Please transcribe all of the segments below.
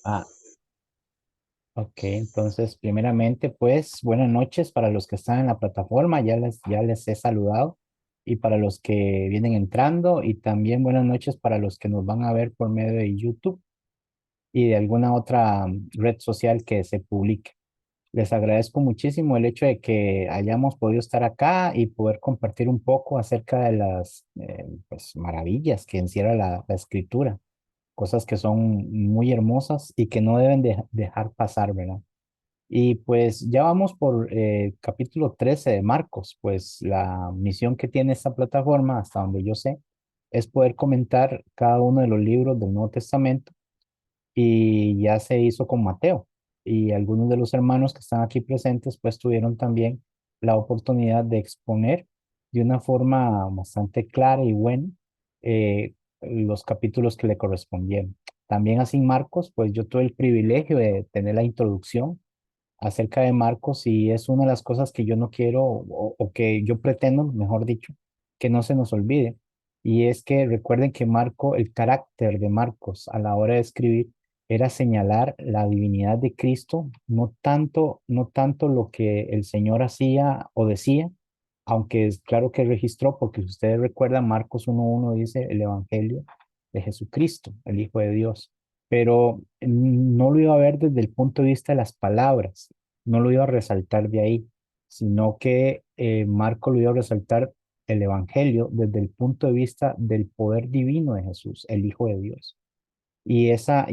Ah, ok. Entonces, primeramente, pues, buenas noches para los que están en la plataforma. Ya les he saludado. Y para los que vienen entrando. Y también buenas noches para los que nos van a ver por medio de YouTube y de alguna otra red social que se publique. Les agradezco muchísimo el hecho de que hayamos podido estar acá y poder compartir un poco acerca de las pues, maravillas que encierra la escritura, cosas que son muy hermosas y que no deben dejar pasar, ¿verdad? Y pues ya vamos por capítulo 13 de Marcos, pues la misión que tiene esta plataforma, hasta donde yo sé, es poder comentar cada uno de los libros del Nuevo Testamento y ya se hizo con Mateo. Y algunos de los hermanos que están aquí presentes, pues tuvieron también la oportunidad de exponer de una forma bastante clara y buena los capítulos que le correspondieron. También así Marcos, pues yo tuve el privilegio de tener la introducción acerca de Marcos y es una de las cosas que yo no quiero o que yo pretendo, mejor dicho, que no se nos olvide. Y es que recuerden que el carácter de Marcos a la hora de escribir era señalar la divinidad de Cristo, no tanto lo que el Señor hacía o decía, aunque es claro que registró, porque si ustedes recuerdan, Marcos 1.1 dice el Evangelio de Jesucristo, el Hijo de Dios, pero no lo iba a ver desde el punto de vista de las palabras, no lo iba a resaltar de ahí, sino que Marco lo iba a resaltar el Evangelio desde el punto de vista del poder divino de Jesús, el Hijo de Dios. Y esa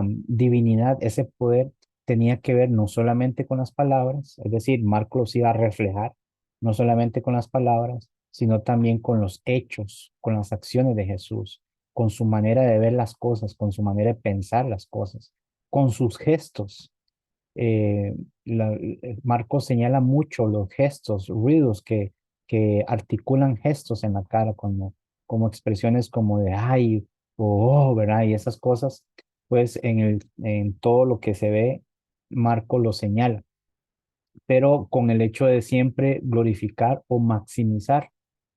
divinidad, ese poder tenía que ver no solamente con las palabras, es decir, Marco los iba a reflejar, no solamente con las palabras, sino también con los hechos, con las acciones de Jesús, con su manera de ver las cosas, con su manera de pensar las cosas, con sus gestos. Eh, Marcos señala mucho los gestos, ruidos que articulan gestos en la cara, como expresiones como de ay o oh, ¿verdad? Y esas cosas, pues en todo lo que se ve, Marcos lo señala, pero con el hecho de siempre glorificar o maximizar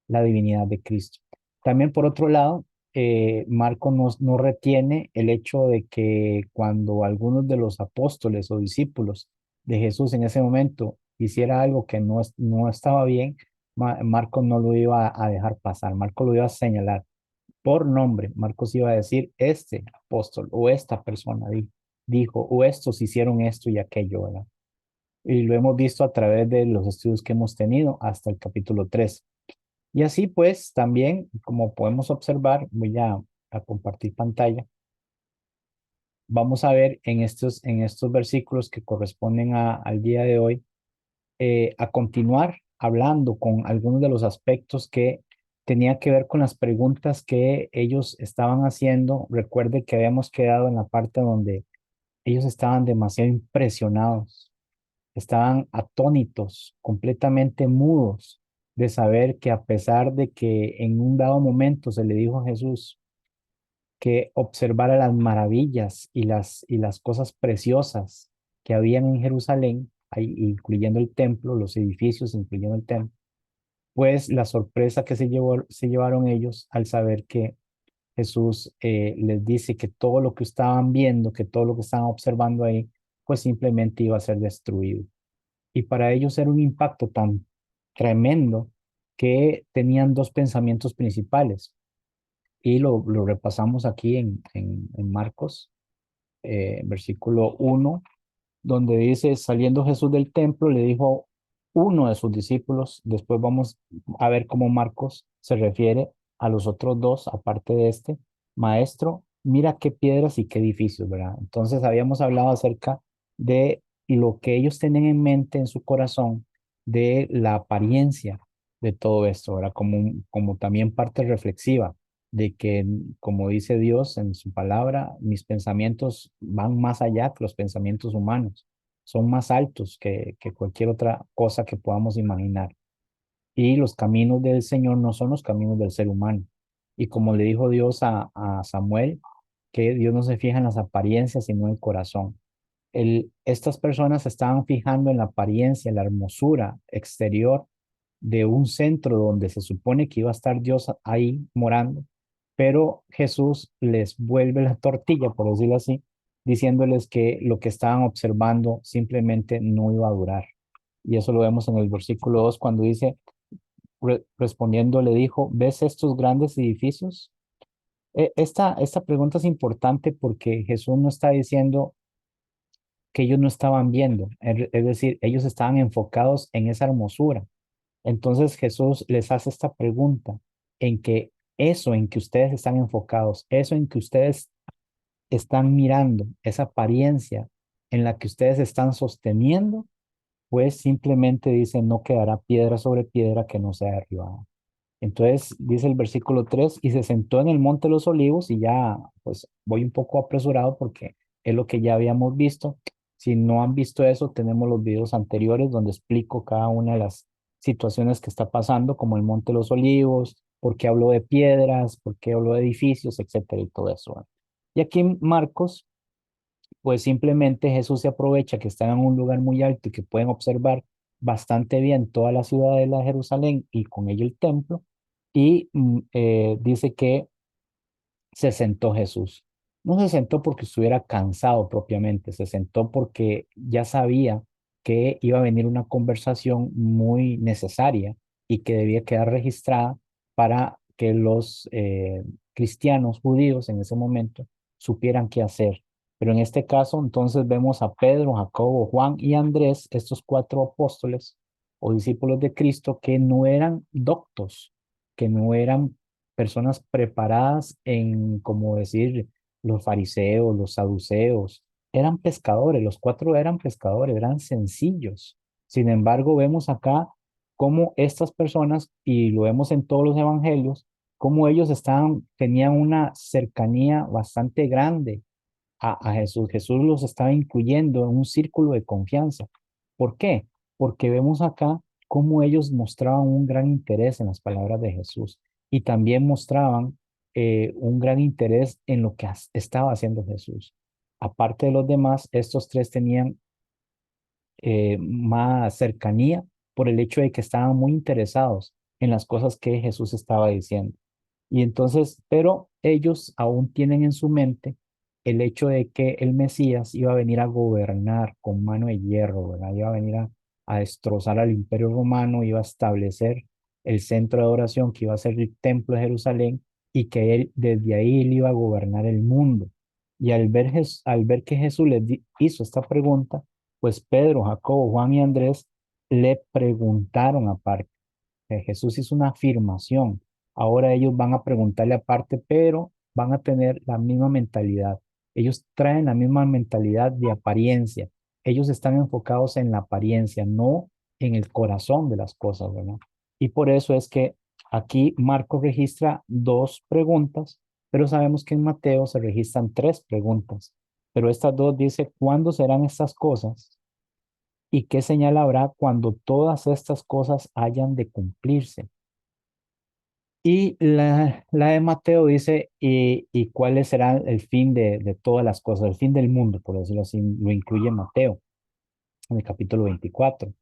la divinidad de Cristo. También por otro lado, Marco no retiene el hecho de que cuando algunos de los apóstoles o discípulos de Jesús en ese momento hiciera algo que no estaba bien, Marco no lo iba a dejar pasar, Marco lo iba a señalar por nombre. Marcos iba a decir, este apóstol o esta persona dijo, o estos hicieron esto y aquello, ¿verdad? Y lo hemos visto a través de los estudios que hemos tenido hasta el capítulo 3. Y así pues, también, como podemos observar, voy a compartir pantalla, vamos a ver en estos versículos que corresponden al día de hoy, a continuar hablando con algunos de los aspectos que tenía que ver con las preguntas que ellos estaban haciendo. Recuerde que habíamos quedado en la parte donde ellos estaban demasiado impresionados, estaban atónitos, completamente mudos de saber que a pesar de que en un dado momento se le dijo a Jesús que observara las maravillas y las cosas preciosas que habían en Jerusalén, ahí, incluyendo el templo, los edificios, incluyendo el templo, pues la sorpresa que se llevaron ellos al saber que Jesús les dice que todo lo que estaban viendo, que todo lo que estaban observando ahí, pues simplemente iba a ser destruido. Y para ellos era un impacto tan tremendo que tenían dos pensamientos principales. Y lo repasamos aquí en Marcos, versículo 1, donde dice, saliendo Jesús del templo, le dijo uno de sus discípulos, después vamos a ver cómo Marcos se refiere a los otros dos, aparte de este, maestro, mira qué piedras y qué edificios, ¿verdad? Entonces habíamos hablado acerca de lo que ellos tienen en mente en su corazón, de la apariencia de todo esto, ¿verdad? Como también parte reflexiva de que, como dice Dios en su palabra, mis pensamientos van más allá que los pensamientos humanos, son más altos que cualquier otra cosa que podamos imaginar. Y los caminos del Señor no son los caminos del ser humano. Y como le dijo Dios a Samuel, que Dios no se fija en las apariencias, sino en el corazón. Estas personas se estaban fijando en la apariencia, en la hermosura exterior de un centro donde se supone que iba a estar Dios ahí morando, pero Jesús les vuelve la tortilla, por decirlo así, diciéndoles que lo que estaban observando simplemente no iba a durar. Y eso lo vemos en el versículo 2 cuando dice, respondiendo le dijo, ¿ves estos grandes edificios? Esta pregunta es importante porque Jesús no está diciendo que ellos no estaban viendo, es decir, ellos estaban enfocados en esa hermosura. Entonces Jesús les hace esta pregunta en que eso en que ustedes están enfocados, eso en que ustedes están mirando, esa apariencia en la que ustedes están sosteniendo, pues simplemente dice, no quedará piedra sobre piedra que no sea derribada. Entonces dice el versículo 3 y se sentó en el monte de los olivos y ya, pues voy un poco apresurado porque es lo que ya habíamos visto. Si no han visto eso, tenemos los videos anteriores donde explico cada una de las situaciones que está pasando, como el monte de los olivos, por qué hablo de piedras, por qué hablo de edificios, etcétera, y todo eso. ¿Verdad? Y aquí en Marcos, pues simplemente Jesús se aprovecha que están en un lugar muy alto y que pueden observar bastante bien toda la ciudad de la Jerusalén y con ello el templo, y dice que se sentó Jesús. No se sentó porque estuviera cansado propiamente, se sentó porque ya sabía que iba a venir una conversación muy necesaria y que debía quedar registrada para que los cristianos judíos en ese momento supieran qué hacer. Pero en este caso, entonces vemos a Pedro, Jacobo, Juan y Andrés, estos cuatro apóstoles o discípulos de Cristo que no eran doctos, que no eran personas preparadas en, como decir, los fariseos, los saduceos, eran pescadores, los cuatro eran pescadores, eran sencillos. Sin embargo, vemos acá cómo estas personas, y lo vemos en todos los evangelios, cómo ellos estaban, tenían una cercanía bastante grande a Jesús. Jesús los estaba incluyendo en un círculo de confianza. ¿Por qué? Porque vemos acá cómo ellos mostraban un gran interés en las palabras de Jesús y también mostraban un gran interés en lo que estaba haciendo Jesús. Aparte de los demás, estos tres tenían más cercanía por el hecho de que estaban muy interesados en las cosas que Jesús estaba diciendo. Y entonces, pero ellos aún tienen en su mente el hecho de que el Mesías iba a venir a gobernar con mano de hierro, ¿verdad? Iba a venir a destrozar al imperio romano, iba a establecer el centro de adoración que iba a ser el templo de Jerusalén y que él desde ahí él iba a gobernar el mundo. Y al ver que Jesús les hizo esta pregunta, pues Pedro, Jacobo, Juan y Andrés le preguntaron aparte. Jesús hizo una afirmación. Ahora ellos van a preguntarle aparte, pero van a tener la misma mentalidad. Ellos traen la misma mentalidad de apariencia. Ellos están enfocados en la apariencia, no en el corazón de las cosas, ¿verdad? Y por eso es que aquí Marcos registra dos preguntas, pero sabemos que en Mateo se registran tres preguntas. Pero estas dos dice, ¿cuándo serán estas cosas? ¿Y qué señal habrá cuando todas estas cosas hayan de cumplirse? Y la de Mateo dice, ¿y cuál será el fin de todas las cosas? El fin del mundo, por decirlo así, lo incluye Mateo en el capítulo 24.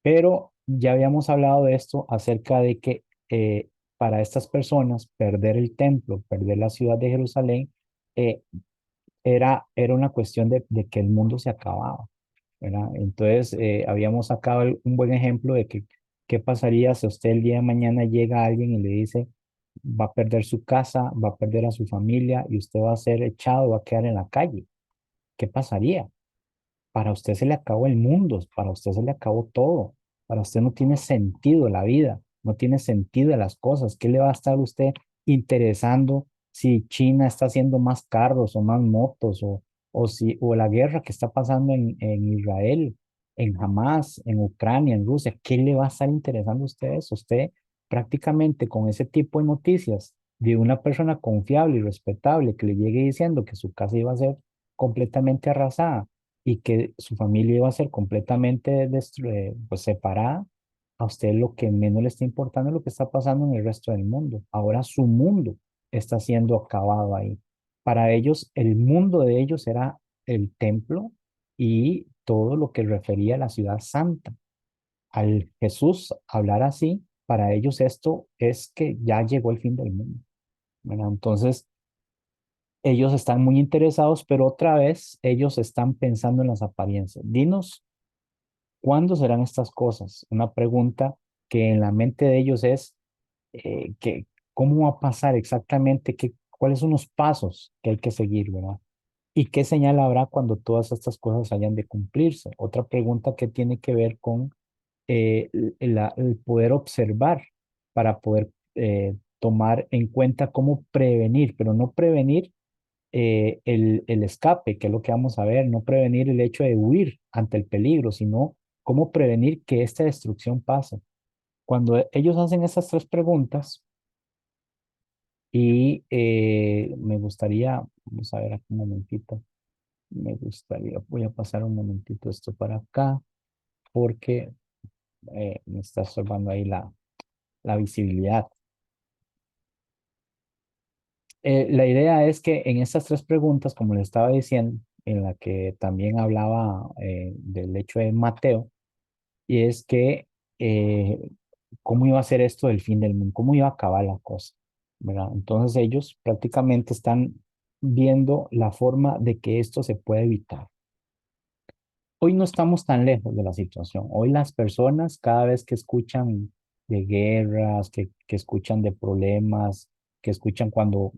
Pero ya habíamos hablado de esto acerca de que para estas personas perder el templo, perder la ciudad de Jerusalén, eh, era una cuestión de que el mundo se acababa. ¿Verdad? Entonces, habíamos sacado un buen ejemplo de que qué pasaría si usted el día de mañana llega alguien y le dice, va a perder su casa, va a perder a su familia y usted va a ser echado, va a quedar en la calle. ¿Qué pasaría? Para usted se le acabó el mundo, para usted se le acabó todo, para usted no tiene sentido la vida, no tiene sentido las cosas. ¿Qué le va a estar usted interesando si China está haciendo más carros o más motos o la guerra que está pasando en Israel, en Hamas, en Ucrania, en Rusia? ¿Qué le va a estar interesando a usted eso? Usted prácticamente con ese tipo de noticias de una persona confiable y respetable que le llegue diciendo que su casa iba a ser completamente arrasada y que su familia iba a ser completamente pues, separada, a usted lo que menos le está importando es lo que está pasando en el resto del mundo. Ahora su mundo está siendo acabado ahí. Para ellos, el mundo de ellos era el templo y todo lo que refería a la ciudad santa. Al Jesús hablar así, para ellos esto es que ya llegó el fin del mundo. ¿Verdad? Entonces, ellos están muy interesados, pero otra vez ellos están pensando en las apariencias. Dinos, ¿cuándo serán estas cosas? Una pregunta que en la mente de ellos es, ¿cómo va a pasar exactamente? ¿Cuáles son los pasos que hay que seguir, verdad? ¿Y qué señal habrá cuando todas estas cosas hayan de cumplirse? Otra pregunta que tiene que ver con el poder observar para poder tomar en cuenta cómo prevenir, pero no prevenir el escape, que es lo que vamos a ver, no prevenir el hecho de huir ante el peligro, sino cómo prevenir que esta destrucción pase. Cuando ellos hacen esas tres preguntas, y me gustaría, vamos a ver aquí un momentito, me gustaría, voy a pasar un momentito esto para acá, porque me está estorbando ahí la visibilidad. La idea es que en estas tres preguntas, como le estaba diciendo, en la que también hablaba del hecho de Mateo, y es que cómo iba a ser esto del fin del mundo, cómo iba a acabar la cosa, ¿verdad? Entonces ellos prácticamente están viendo la forma de que esto se puede evitar. Hoy no estamos tan lejos de la situación. Hoy las personas cada vez que escuchan de guerras, que escuchan de problemas, que escuchan cuando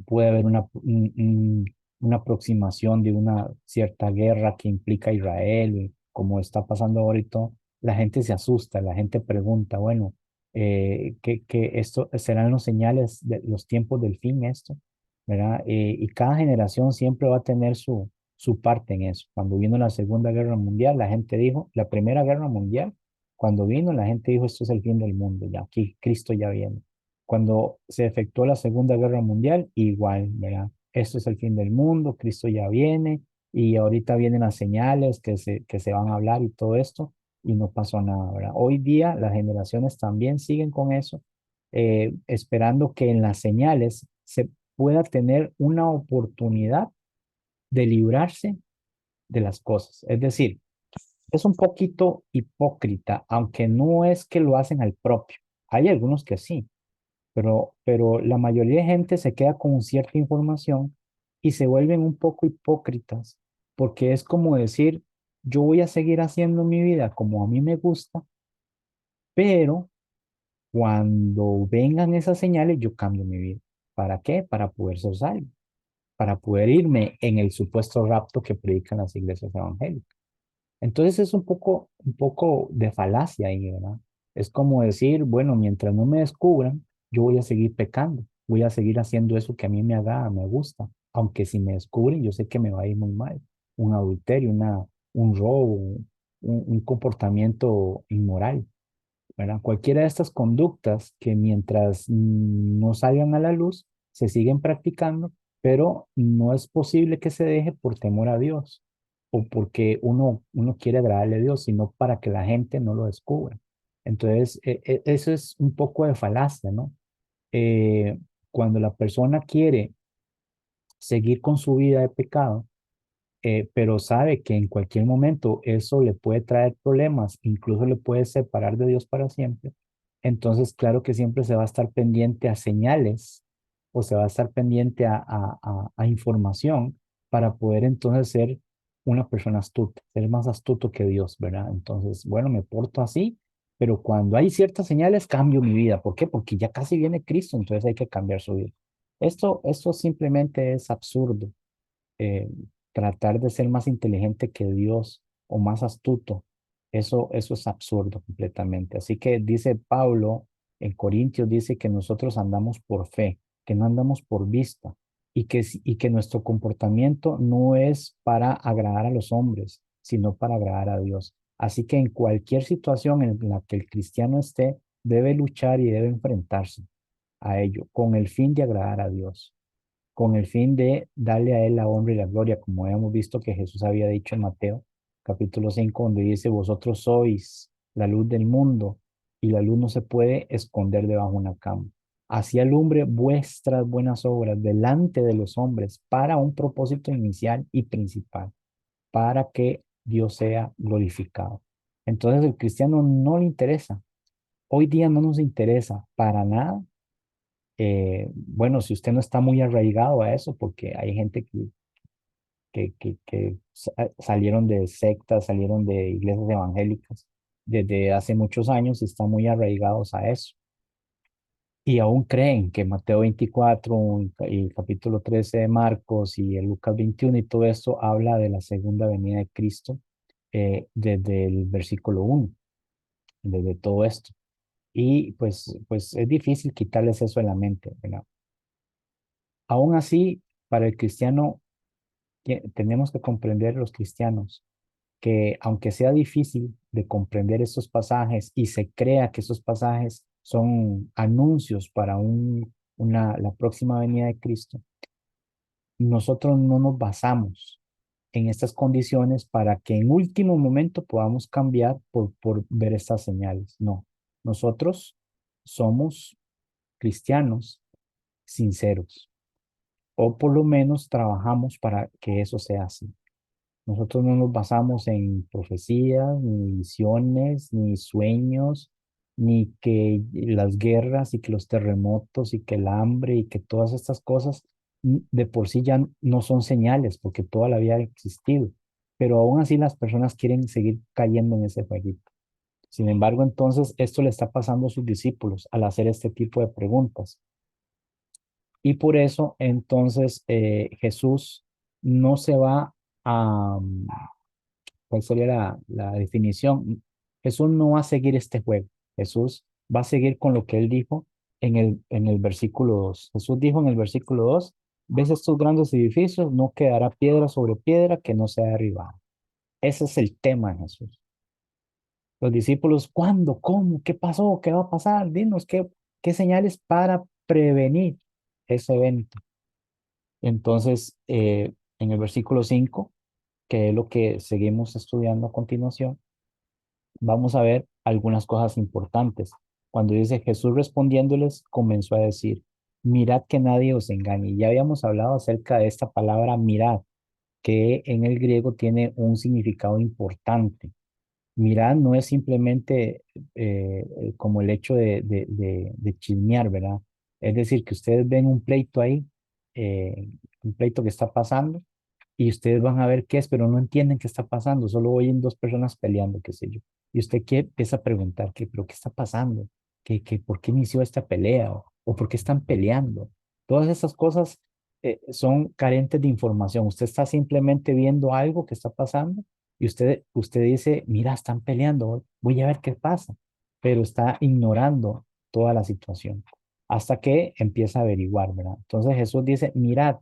puede haber una aproximación de una cierta guerra que implica a Israel, como está pasando ahorita, la gente se asusta, la gente pregunta, bueno, ¿qué esto serán los señales de los tiempos del fin esto? ¿Verdad? Y cada generación siempre va a tener su parte en eso. Cuando vino la Segunda Guerra Mundial, la gente dijo, la Primera Guerra Mundial, cuando vino, la gente dijo, esto es el fin del mundo, ya aquí Cristo ya viene. Cuando se efectuó la Segunda Guerra Mundial, igual, ¿verdad? Esto es el fin del mundo, Cristo ya viene y ahorita vienen las señales que se van a hablar y todo esto y no pasó nada, ¿verdad? Hoy día las generaciones también siguen con eso, esperando que en las señales se pueda tener una oportunidad de librarse de las cosas. Es decir, es un poquito hipócrita, aunque no es que lo hacen al propio. Hay algunos que sí, pero la mayoría de gente se queda con cierta información y se vuelven un poco hipócritas, porque es como decir, yo voy a seguir haciendo mi vida como a mí me gusta, pero cuando vengan esas señales, yo cambio mi vida. ¿Para qué? Para poder ser salvo, para poder irme en el supuesto rapto que predican las iglesias evangélicas. Entonces es un poco de falacia ahí, ¿verdad? Es como decir, bueno, mientras no me descubran, yo voy a seguir pecando, voy a seguir haciendo eso que a mí me haga, me gusta, aunque si me descubren, yo sé que me va a ir muy mal. Un adulterio, un robo, un comportamiento inmoral, ¿verdad? Cualquiera de estas conductas que mientras no salgan a la luz, se siguen practicando, pero no es posible que se deje por temor a Dios o porque uno quiere agradarle a Dios, sino para que la gente no lo descubra. Entonces, eso es un poco de falacia, ¿no? Eh, Cuando la persona quiere seguir con su vida de pecado, pero sabe que en cualquier momento eso le puede traer problemas, incluso le puede separar de Dios para siempre, entonces claro que siempre se va a estar pendiente a señales o se va a estar pendiente a información para poder entonces ser una persona astuta, ser más astuto que Dios, ¿verdad? Entonces, bueno, me porto así, pero cuando hay ciertas señales cambio mi vida. ¿Por qué? Porque ya casi viene Cristo, entonces hay que cambiar su vida. Esto simplemente es absurdo, eh, tratar de ser más inteligente que Dios o más astuto, eso es absurdo completamente. Así que dice Pablo en Corintios, dice que nosotros andamos por fe, que no andamos por vista y que nuestro comportamiento no es para agradar a los hombres, sino para agradar a Dios. Así que en cualquier situación en la que el cristiano esté, debe luchar y debe enfrentarse a ello con el fin de agradar a Dios, con el fin de darle a Él la honra y la gloria, como hemos visto que Jesús había dicho en Mateo capítulo 5 donde dice, vosotros sois la luz del mundo y la luz no se puede esconder debajo de una cama. Así alumbre vuestras buenas obras delante de los hombres para un propósito inicial y principal, para que Dios sea glorificado. Entonces el cristiano no le interesa. Hoy día no nos interesa para nada Bueno, si usted no está muy arraigado a eso, porque hay gente que salieron de sectas, salieron de iglesias evangélicas desde hace muchos años y están muy arraigados a eso. Y aún creen que Mateo 24 y el capítulo 13 de Marcos y el Lucas 21 y todo esto habla de la segunda venida de Cristo desde el versículo 1, desde todo esto. Y pues es difícil quitarles eso de la mente, ¿verdad? Aún así, para el cristiano, tenemos que comprender los cristianos que aunque sea difícil de comprender estos pasajes y se crea que esos pasajes son anuncios para la próxima venida de Cristo, nosotros no nos basamos en estas condiciones para que en último momento podamos cambiar por ver estas señales. No, nosotros somos cristianos sinceros, o por lo menos trabajamos para que eso sea así. Nosotros no nos basamos en profecías, ni visiones, ni sueños, ni que las guerras y que los terremotos y que el hambre y que todas estas cosas de por sí ya no son señales, porque toda la vida ha existido. Pero aún así las personas quieren seguir cayendo en ese jueguito. Sin embargo, entonces esto le está pasando a sus discípulos al hacer este tipo de preguntas. Y por eso entonces Jesús no se va a, ¿cuál sería la definición? Jesús no va a seguir este juego. Jesús va a seguir con lo que él dijo en el versículo 2. Jesús dijo en el versículo 2: ¿ves estos grandes edificios? No quedará piedra sobre piedra que no sea derribada. Ese es el tema de Jesús. Los discípulos, ¿cuándo? ¿Cómo? ¿Qué pasó? ¿Qué va a pasar? Dinos, ¿qué señales para prevenir ese evento? Entonces, en el versículo 5, que es lo que seguimos estudiando a continuación, vamos a ver algunas cosas importantes. Cuando dice Jesús respondiéndoles, comenzó a decir: mirad que nadie os engañe. Y ya habíamos hablado acerca de esta palabra mirad, que en el griego tiene un significado importante. Mirad no es simplemente como el hecho de chismear, ¿verdad? Es decir, que ustedes ven un pleito ahí, un pleito que está pasando, y ustedes van a ver qué es, pero no entienden qué está pasando, solo oyen dos personas peleando, qué sé yo. Y usted empieza a preguntar, ¿pero qué está pasando? ¿Por qué inició esta pelea? ¿O por qué están peleando? Todas esas cosas son carentes de información. Usted está simplemente viendo algo que está pasando y usted dice: mira, están peleando, voy a ver qué pasa, pero está ignorando toda la situación hasta que empieza a averiguar, ¿verdad? Entonces Jesús dice: mirad,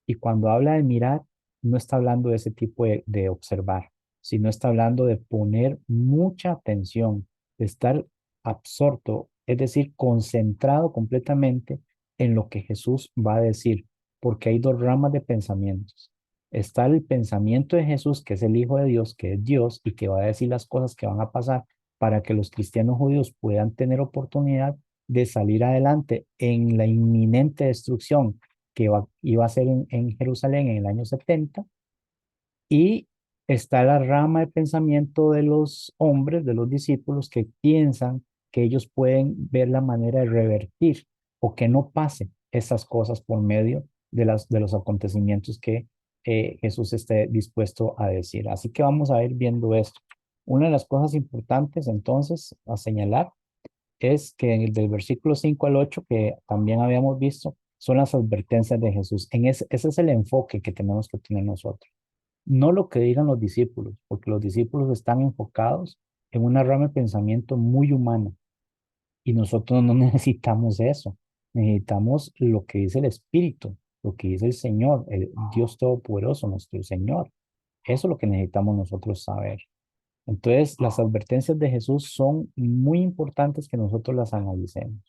y cuando habla de mirar, no está hablando de ese tipo de observar, sino está hablando de poner mucha atención, de estar absorto, es decir, concentrado completamente en lo que Jesús va a decir, porque hay dos ramas de pensamientos. Está el pensamiento de Jesús, que es el Hijo de Dios, que es Dios y que va a decir las cosas que van a pasar para que los cristianos judíos puedan tener oportunidad de salir adelante en la inminente destrucción que iba a ser en Jerusalén en el año 70, y está la rama de pensamiento de los hombres, de los discípulos, que piensan que ellos pueden ver la manera de revertir o que no pasen esas cosas por medio de los acontecimientos que Jesús esté dispuesto a decir. Así que vamos a ir viendo esto. Una de las cosas importantes entonces a señalar es que del versículo 5 al 8, que también habíamos visto, son las advertencias de Jesús. Ese es el enfoque que tenemos que tener nosotros. No lo que digan los discípulos, porque los discípulos están enfocados en una rama de pensamiento muy humana y nosotros no necesitamos eso. Necesitamos lo que dice el Espíritu, lo que dice el Señor, el Dios Todopoderoso, nuestro Señor. Eso es lo que necesitamos nosotros saber. Entonces, las advertencias de Jesús son muy importantes que nosotros las analicemos.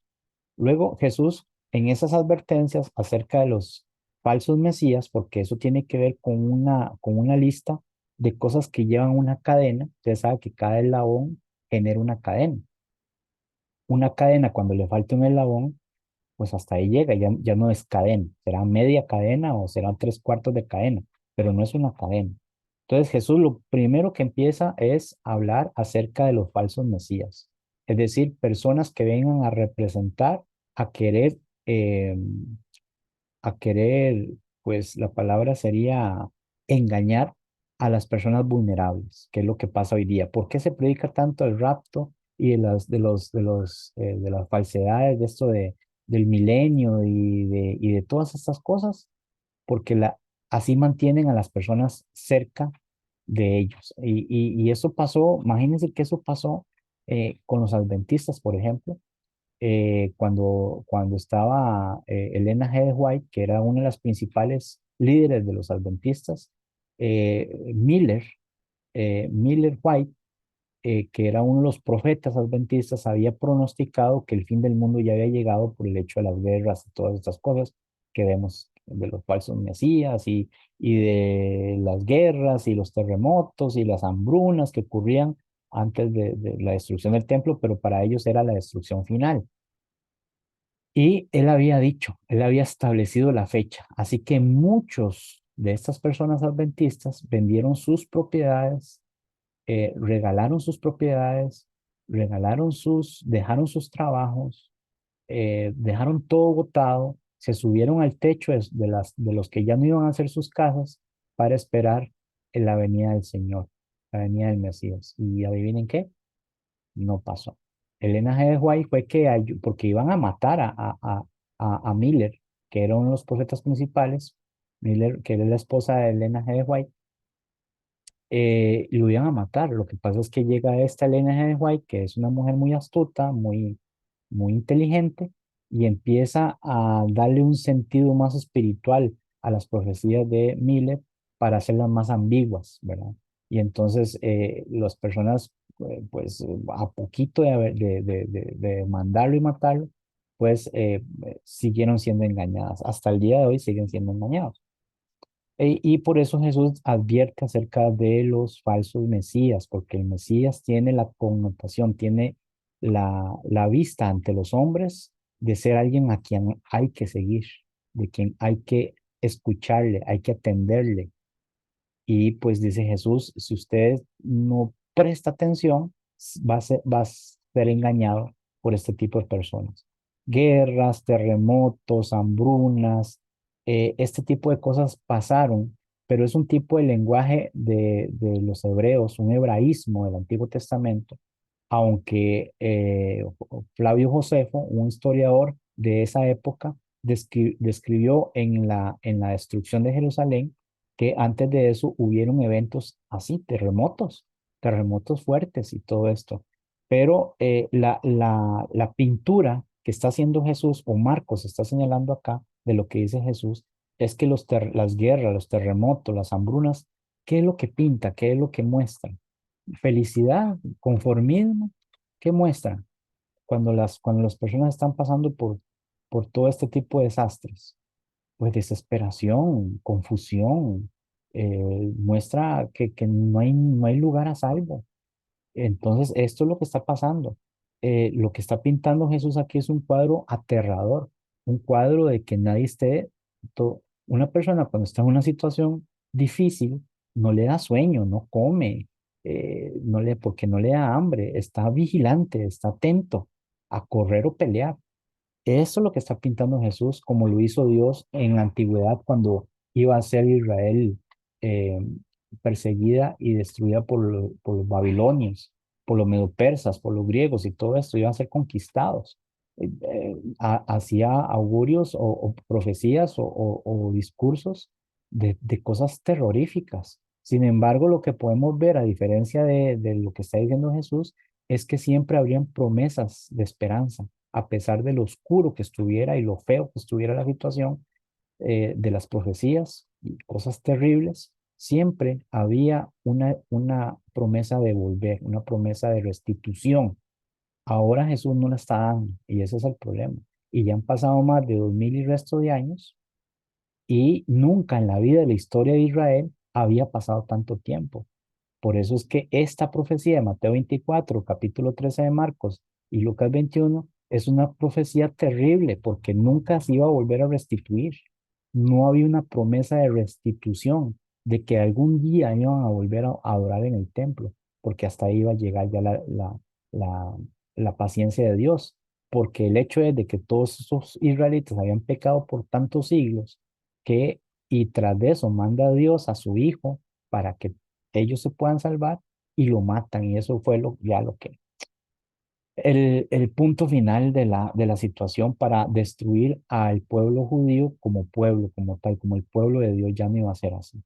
Luego, Jesús, en esas advertencias acerca de los falsos mesías, porque eso tiene que ver con una lista de cosas que llevan una cadena. Usted sabe que cada eslabón genera una cadena. Una cadena, cuando le falta un eslabón, pues hasta ahí llega, ya no es cadena, será media cadena o serán tres cuartos de cadena, pero no es una cadena. Entonces Jesús lo primero que empieza es hablar acerca de los falsos mesías, es decir, personas que vengan a representar, a querer eh, a querer, pues la palabra sería engañar a las personas vulnerables, que es lo que pasa hoy día. ¿Por qué se predica tanto el rapto y de las falsedades de esto del milenio y de todas estas cosas? Porque así mantienen a las personas cerca de ellos. Y eso pasó, imagínense que eso pasó con los adventistas, por ejemplo, cuando estaba Elena G. White, que era una de las principales líderes de los adventistas, Miller, Miller White, que era uno de los profetas adventistas, había pronosticado que el fin del mundo ya había llegado por el hecho de las guerras y todas estas cosas que vemos de los falsos mesías y de las guerras y los terremotos y las hambrunas que ocurrían antes de la destrucción del templo, pero para ellos era la destrucción final. Y él había dicho, él había establecido la fecha. Así que muchos de estas personas adventistas vendieron sus propiedades, regalaron sus propiedades, dejaron sus trabajos, dejaron todo botado, se subieron al techo de los que ya no iban a hacer sus casas para esperar en la venida del Señor, la venida del Mesías. Y adivinen qué, no pasó. Elena G. White fue porque iban a matar a Miller, que era uno de los profetas principales, Miller, que era la esposa de Elena G. White, lo iban a matar. Lo que pasa es que llega esta Elena G. White, que es una mujer muy astuta, muy inteligente, y empieza a darle un sentido más espiritual a las profecías de Miller para hacerlas más ambiguas, ¿verdad? Y entonces las personas, a poquito de mandarlo y matarlo, pues siguieron siendo engañadas. Hasta el día de hoy siguen siendo engañados. Y por eso Jesús advierte acerca de los falsos mesías, porque el Mesías tiene la connotación, tiene la vista ante los hombres de ser alguien a quien hay que seguir, de quien hay que escucharle, hay que atenderle. Y pues dice Jesús, si usted no presta atención, va a ser engañado por este tipo de personas. Guerras, terremotos, hambrunas, este tipo de cosas pasaron, pero es un tipo de lenguaje de los hebreos, un hebraísmo del Antiguo Testamento, aunque Flavio Josefo, un historiador de esa época, describió en la destrucción de Jerusalén que antes de eso hubieron eventos así, terremotos fuertes y todo esto. Pero la pintura que está haciendo Jesús, o Marcos está señalando acá de lo que dice Jesús, es que las guerras, los terremotos, las hambrunas, ¿qué es lo que pinta? ¿Qué es lo que muestra? Felicidad, conformismo, ¿qué muestran cuando las personas están pasando por todo este tipo de desastres? Pues desesperación, confusión, muestra que no hay lugar a salvo. Entonces, esto es lo que está pasando. Lo que está pintando Jesús aquí es un cuadro aterrador, un cuadro de que nadie una persona cuando está en una situación difícil, no le da sueño, no come, porque no le da hambre, está vigilante, está atento a correr o pelear. Eso es lo que está pintando Jesús, como lo hizo Dios en la antigüedad cuando iba a ser Israel eh, perseguida y destruida por los babilonios, por los medopersas, por los griegos y todo esto, iban a ser conquistados. Hacía augurios o profecías o discursos de cosas terroríficas. Sin embargo, lo que podemos ver, a diferencia de lo que está diciendo Jesús, es que siempre habrían promesas de esperanza a pesar de lo oscuro que estuviera y lo feo que estuviera la situación de las profecías y cosas terribles, siempre había una promesa de volver, una promesa de restitución. Ahora Jesús no la está dando y ese es el problema. Y ya han pasado más de 2000 y resto de años y nunca en la vida de la historia de Israel había pasado tanto tiempo. Por eso es que esta profecía de Mateo 24, capítulo 13 de Marcos y Lucas 21 es una profecía terrible porque nunca se iba a volver a restituir. No había una promesa de restitución, de que algún día iban a volver a adorar en el templo, porque hasta ahí iba a llegar ya la paciencia de Dios. porque el hecho es de que todos esos israelitas habían pecado por tantos siglos que, y tras de eso manda a Dios a su hijo para que ellos se puedan salvar y lo matan, y eso fue ya lo que el punto final de la situación para destruir al pueblo judío como pueblo, como tal, como el pueblo de Dios ya no iba a ser así.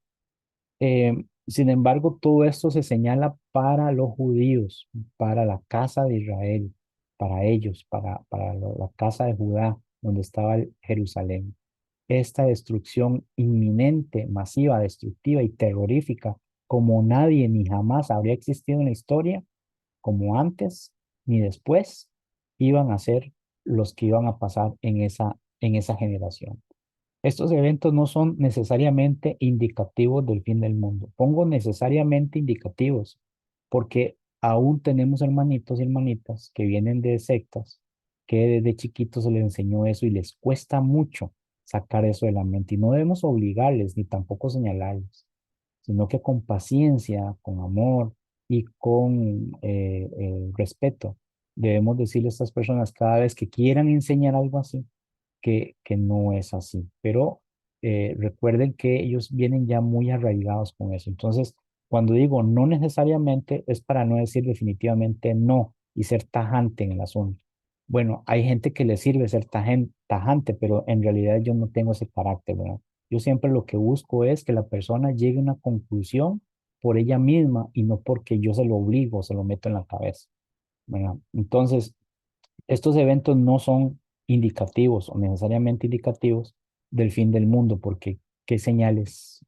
Sin embargo, todo esto se señala para los judíos, para la casa de Israel, para ellos, la casa de Judá, donde estaba Jerusalén. Esta destrucción inminente, masiva, destructiva y terrorífica, como nadie ni jamás habría existido en la historia, como antes ni después, iban a ser los que iban a pasar en esa generación. Estos eventos no son necesariamente indicativos del fin del mundo. Pongo necesariamente indicativos porque aún tenemos hermanitos y hermanitas que vienen de sectas que desde chiquitos se les enseñó eso y les cuesta mucho sacar eso de la mente. Y no debemos obligarles ni tampoco señalarles, sino que con paciencia, con amor y con respeto debemos decirle a estas personas cada vez que quieran enseñar algo así que no es así. Pero recuerden que ellos vienen ya muy arraigados con eso. Entonces, cuando digo no necesariamente, es para no decir definitivamente no y ser tajante en el asunto. Bueno, hay gente que le sirve ser tajante, pero en realidad yo no tengo ese carácter, ¿verdad? Yo siempre lo que busco es que la persona llegue a una conclusión por ella misma y no porque yo se lo obligo o se lo meto en la cabeza, ¿verdad? Entonces, estos eventos no son indicativos o necesariamente indicativos del fin del mundo, porque qué señales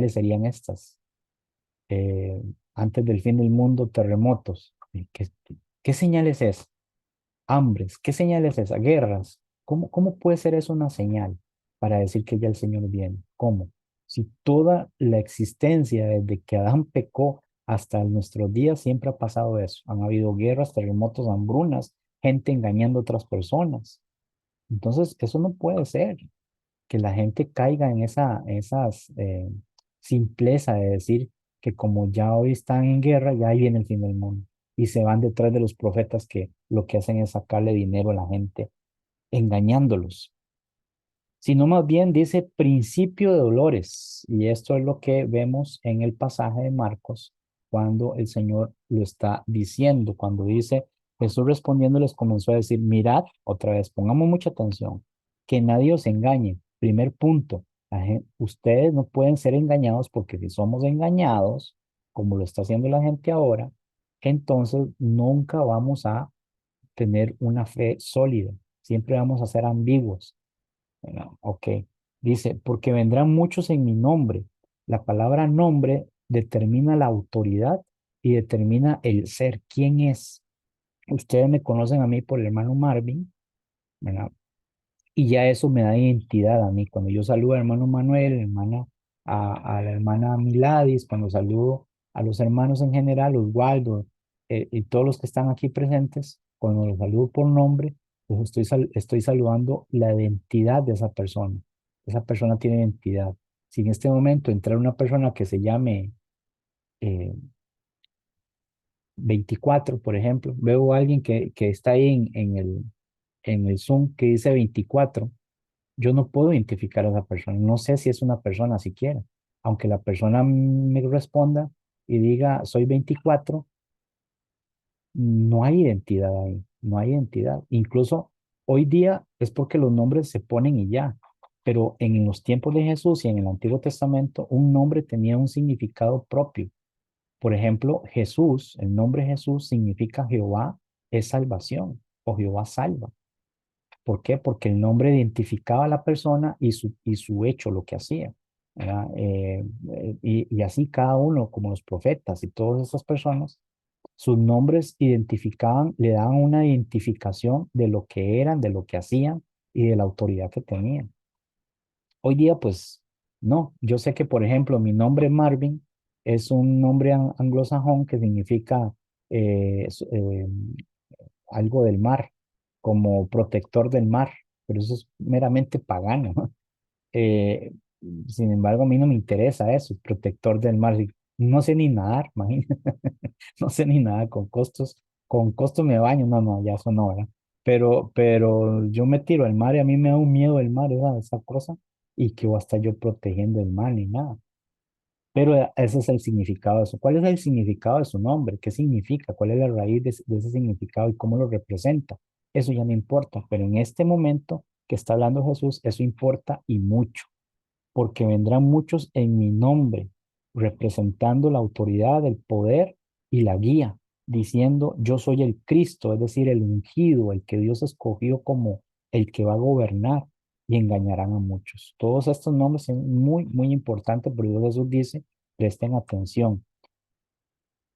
serían estas? Eh, Antes del fin del mundo, terremotos. ¿Qué señales es? Hambres. ¿Qué señales es esa? Guerras. ¿Cómo puede ser eso una señal para decir que ya el Señor viene? ¿Cómo? Si toda la existencia desde que Adán pecó hasta nuestros días siempre ha pasado eso. Han habido guerras, terremotos, hambrunas, gente engañando a otras personas. Entonces, eso no puede ser, que la gente caiga en esas simpleza de decir que como ya hoy están en guerra, ya ahí viene el fin del mundo. Y se van detrás de los profetas que lo que hacen es sacarle dinero a la gente, engañándolos, sino más bien dice principio de dolores. Y esto es lo que vemos en el pasaje de Marcos, cuando el Señor lo está diciendo, cuando dice, Jesús respondiendo les comenzó a decir, mirad, otra vez, pongamos mucha atención, que nadie os engañe. Primer punto, ustedes no pueden ser engañados porque si somos engañados, como lo está haciendo la gente ahora, entonces nunca vamos a tener una fe sólida, siempre vamos a ser ambiguos. Bueno, ok. Dice, porque vendrán muchos en mi nombre. La palabra nombre determina la autoridad y determina el ser, quién es. Ustedes me conocen a mí por el hermano Marvin, ¿verdad? Y ya eso me da identidad a mí. Cuando yo saludo al hermano Manuel, a la hermana Miladis, cuando saludo a los hermanos en general, Oswaldo, y todos los que están aquí presentes, cuando los saludo por nombre, pues estoy saludando la identidad de esa persona. Esa persona tiene identidad. Si en este momento entra una persona que se llame 24, por ejemplo, veo a alguien que está ahí en el Zoom que dice 24, yo no puedo identificar a esa persona, no sé si es una persona siquiera. Aunque la persona me responda y diga soy 24, no hay identidad ahí, no hay identidad. Incluso hoy día es porque los nombres se ponen y ya, pero en los tiempos de Jesús y en el Antiguo Testamento, un nombre tenía un significado propio. Por ejemplo, Jesús, el nombre Jesús significa Jehová es salvación o Jehová salva. ¿Por qué? Porque el nombre identificaba a la persona y su hecho, lo que hacía, ¿verdad? Y así cada uno, como los profetas y todas esas personas, sus nombres identificaban, le daban una identificación de lo que eran, de lo que hacían y de la autoridad que tenían. Hoy día, pues, no. Yo sé que, por ejemplo, mi nombre Marvin es un nombre anglosajón que significa algo del mar, como protector del mar, pero eso es meramente pagano. Eh, Sin embargo, a mí no me interesa eso, protector del mar. No sé ni nadar, imagínate, no sé ni nada con costos me baño, no, no, ya eso no, ¿verdad? pero yo me tiro al mar y a mí me da un miedo el mar, esa cosa, y que voy a estar yo protegiendo el mar ni nada. Pero ese es el significado de eso. ¿Cuál es el significado de su nombre? ¿Qué significa? ¿Cuál es la raíz de ese significado y cómo lo representa? Eso ya no importa, pero en este momento que está hablando Jesús, eso importa y mucho, porque vendrán muchos en mi nombre, representando la autoridad, el poder y la guía, diciendo, yo soy el Cristo, es decir, el ungido, el que Dios escogió como el que va a gobernar, y engañarán a muchos. Todos estos nombres son muy, muy importantes, pero Dios Jesús dice, presten atención.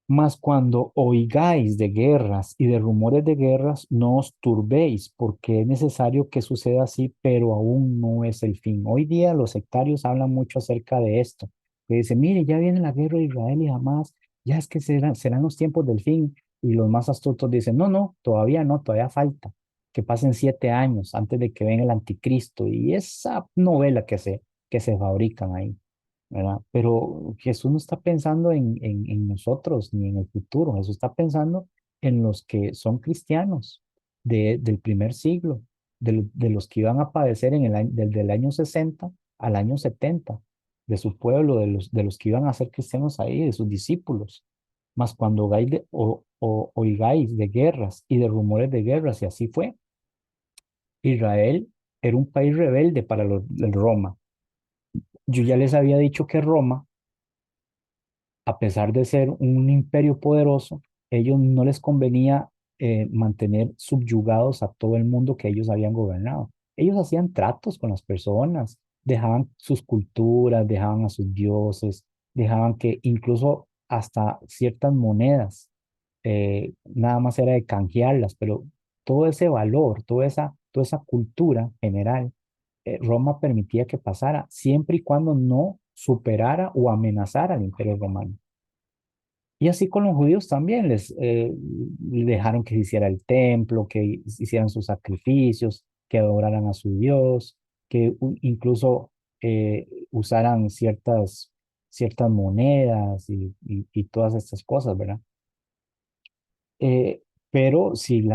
Mas cuando oigáis de guerras y de rumores de guerras, no os turbéis, porque es necesario que suceda así, pero aún no es el fin. Hoy día los sectarios hablan mucho acerca de esto, que dicen, mire, ya viene la guerra de Israel y Hamás, ya es que serán los tiempos del fin. Y los más astutos dicen, no, no, todavía no, todavía falta, que pasen 7 años antes de que venga el anticristo. Y esa novela que se fabrican ahí. ¿Verdad? Pero Jesús no está pensando en nosotros ni en el futuro, Jesús está pensando en los que son cristianos del primer siglo, de los que iban a padecer en el año, desde el año 60 al año 70, de su pueblo, de los que iban a ser cristianos ahí, de sus discípulos. Mas cuando oigáis de guerras y de rumores de guerras, y así fue, Israel era un país rebelde para de Roma. Yo ya les había dicho que Roma, a pesar de ser un imperio poderoso, ellos no les convenía mantener subyugados a todo el mundo que ellos habían gobernado. Ellos hacían tratos con las personas, dejaban sus culturas, dejaban a sus dioses, dejaban que incluso hasta ciertas monedas, nada más era de canjearlas, pero todo ese valor, toda esa cultura general, Roma permitía que pasara, siempre y cuando no superara o amenazara al imperio romano. Y así con los judíos también les dejaron que se hiciera el templo, que hicieran sus sacrificios, que adoraran a su Dios, que incluso usaran ciertas monedas y todas estas cosas, ¿verdad? Pero si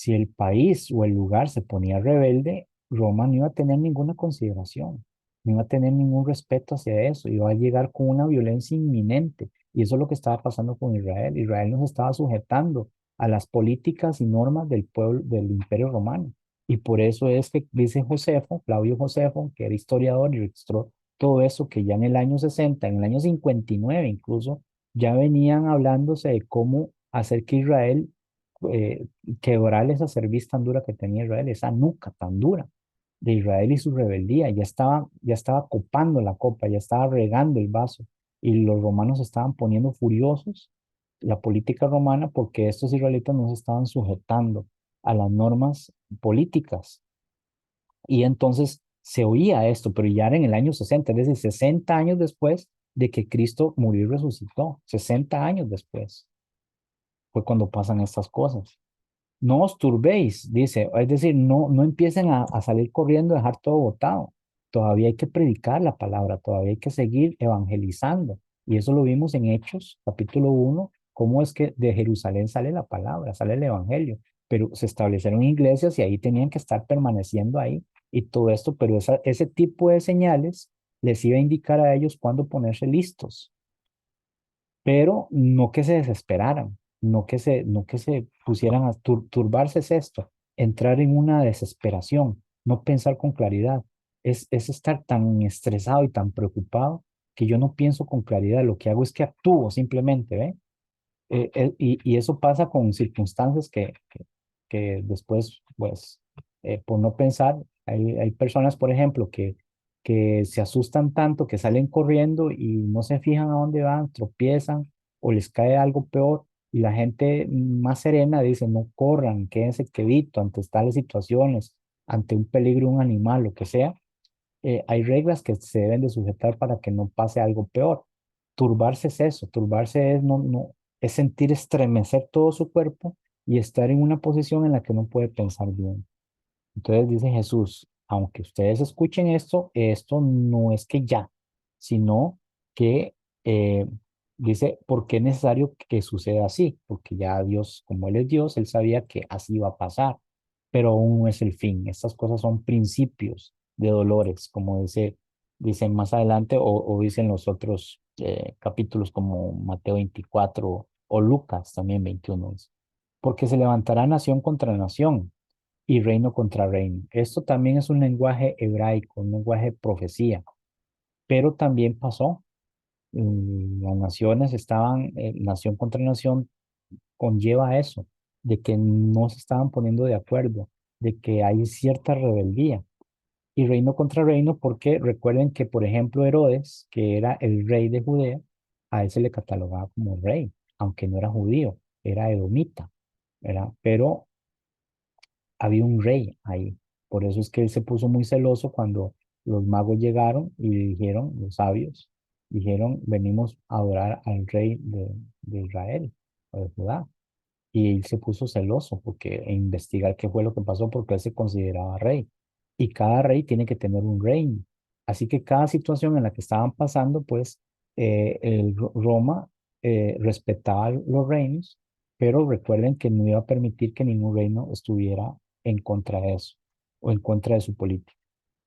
el país o el lugar se ponía rebelde, Roma no iba a tener ninguna consideración, no iba a tener ningún respeto hacia eso, iba a llegar con una violencia inminente. Y eso es lo que estaba pasando con Israel. Israel no se estaba sujetando a las políticas y normas del pueblo, del Imperio Romano. Y por eso es que dice Josefo, Flavio Josefo, que era historiador y registró todo eso, que ya en el año 60, en el año 59 incluso, ya venían hablándose de cómo hacer que Israel, eh, quebrar esa cerviz tan dura que tenía Israel, esa nuca tan dura de Israel y su rebeldía, ya estaba copando la copa, ya estaba regando el vaso, y los romanos se estaban poniendo furiosos, la política romana, porque estos israelitas no se estaban sujetando a las normas políticas. Y entonces se oía esto, pero ya era en el año 60, es decir, 60 años después de que Cristo murió y resucitó, 60 años después fue cuando pasan estas cosas. No os turbéis, dice, es decir, no empiecen a salir corriendo, a dejar todo botado. Todavía hay que predicar la palabra, todavía hay que seguir evangelizando. Y eso lo vimos en Hechos, capítulo 1, cómo es que de Jerusalén sale la palabra, sale el evangelio. Pero se establecieron iglesias y ahí tenían que estar permaneciendo ahí y todo esto, pero ese tipo de señales les iba a indicar a ellos cuándo ponerse listos, pero no que se desesperaran, no que se pusieran a turbarse es esto, entrar en una desesperación, no pensar con claridad, es estar tan estresado y tan preocupado que yo no pienso con claridad, lo que hago es que actúo simplemente, ¿ve? Y eso pasa con circunstancias que después, pues, por no pensar, hay personas, por ejemplo, que se asustan tanto que salen corriendo y no se fijan a dónde van, tropiezan o les cae algo peor. Y la gente más serena dice, no corran, quédense quedito ante tales situaciones, ante un peligro, un animal, lo que sea. Hay reglas que se deben de sujetar para que no pase algo peor. Turbarse es eso, turbarse es, es sentir estremecer todo su cuerpo y estar en una posición en la que no puede pensar bien. Entonces dice Jesús, aunque ustedes escuchen esto no es que ya, sino que dice, ¿por qué es necesario que suceda así? Porque ya Dios, como Él es Dios, Él sabía que así iba a pasar. pero aún no es el fin. Estas cosas son principios de dolores, como dicen más adelante o dicen los otros capítulos como Mateo 24 o Lucas también 21. Dice, porque se levantará nación contra nación y reino contra reino. Esto también es un lenguaje hebraico, un lenguaje de profecía, pero también pasó. Las naciones estaban, nación contra nación conlleva eso, de que no se estaban poniendo de acuerdo, de que hay cierta rebeldía. Y reino contra reino, porque recuerden que, por ejemplo, Herodes, que era el rey de Judea, a él se le catalogaba como rey, aunque no era judío, era edomita, pero había un rey ahí. Por eso es que él se puso muy celoso cuando los magos llegaron y le dijeron, los sabios, dijeron, venimos a adorar al rey de Israel o de Judá. Y él se puso celoso porque e investigar qué fue lo que pasó porque él se consideraba rey. Y cada rey tiene que tener un reino. Así que cada situación en la que estaban pasando, pues Roma respetaba los reinos, pero recuerden que no iba a permitir que ningún reino estuviera en contra de eso o en contra de su política.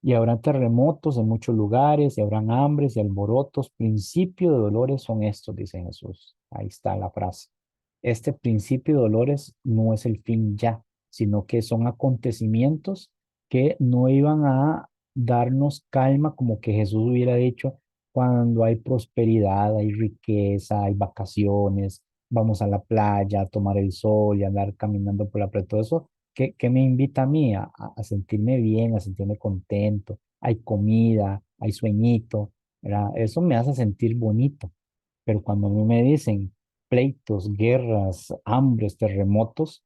Y habrán terremotos en muchos lugares, y habrán hambres y alborotos. Principio de dolores son estos, dice Jesús. Ahí está la frase. Este principio de dolores no es el fin ya, sino que son acontecimientos que no iban a darnos calma, como que Jesús hubiera dicho, cuando hay prosperidad, hay riqueza, hay vacaciones, vamos a la playa a tomar el sol y andar caminando por la playa, todo eso que me invita a mí a sentirme bien, a sentirme contento. Hay comida, hay sueñito, ¿verdad? Eso me hace sentir bonito. Pero cuando a mí me dicen pleitos, guerras, hambres, terremotos,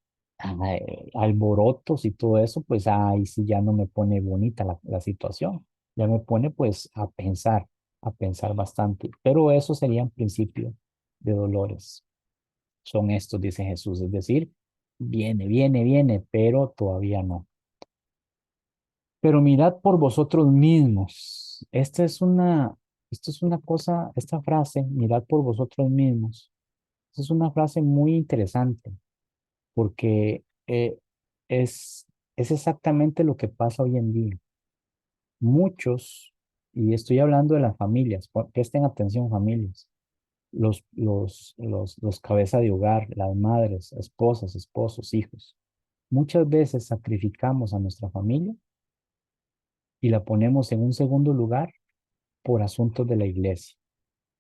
alborotos y todo eso, pues ahí sí ya no me pone bonita la situación. Ya me pone pues a pensar bastante. Pero eso sería un principio de dolores. Son estos, dice Jesús. Es decir, viene, pero todavía no. Pero mirad por vosotros mismos. Esto es una cosa, esta frase, mirad por vosotros mismos. Esta es una frase muy interesante porque es, es exactamente lo que pasa hoy en día. Muchos, y estoy hablando de las familias, presten atención familias, los cabeza de hogar, las madres, esposas, esposos, hijos. Muchas veces sacrificamos a nuestra familia y la ponemos en un segundo lugar por asuntos de la iglesia,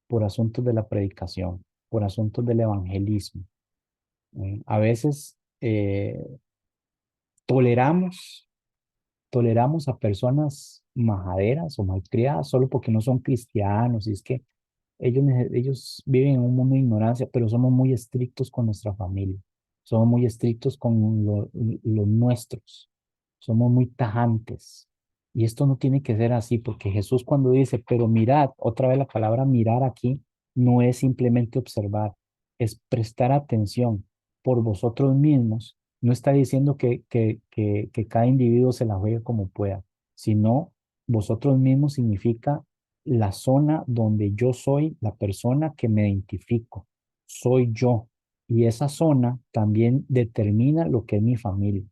por asuntos de la predicación, por asuntos del evangelismo. A veces toleramos, toleramos a personas majaderas o malcriadas solo porque no son cristianos. Y es que ellos viven en un mundo de ignorancia, pero somos muy estrictos con nuestra familia. Somos muy estrictos con los nuestros. Somos muy tajantes. Y esto no tiene que ser así, porque Jesús cuando dice, pero mirad, otra vez la palabra mirar aquí, no es simplemente observar, es prestar atención por vosotros mismos. No está diciendo que cada individuo se la juegue como pueda, sino vosotros mismos significa la zona donde yo soy la persona que me identifico, soy yo. Y esa zona también determina lo que es mi familia.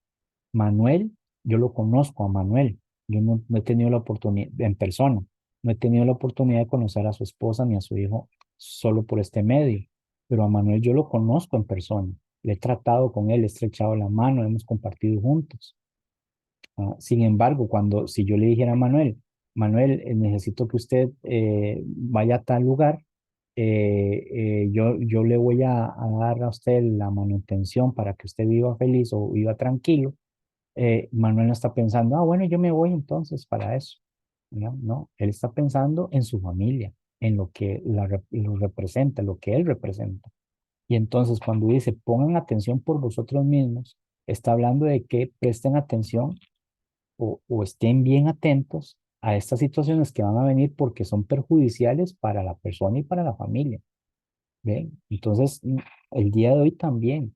Manuel, yo lo conozco a Manuel. Yo no he tenido la oportunidad, en persona, no he tenido la oportunidad de conocer a su esposa ni a su hijo solo por este medio. Pero a Manuel yo lo conozco en persona. Le he tratado con él, he estrechado la mano, hemos compartido juntos. Sin embargo, si yo le dijera a Manuel, Manuel, necesito que usted vaya a tal lugar, yo le voy a dar a usted la manutención para que usted viva feliz o viva tranquilo. Manuel no está pensando, bueno, yo me voy entonces para eso. No, no, él está pensando en su familia, en lo que lo representa, lo que él representa. Y entonces cuando dice, pongan atención por vosotros mismos, está hablando de que presten atención o estén bien atentos a estas situaciones que van a venir porque son perjudiciales para la persona y para la familia. ¿Ven? Entonces, el día de hoy también,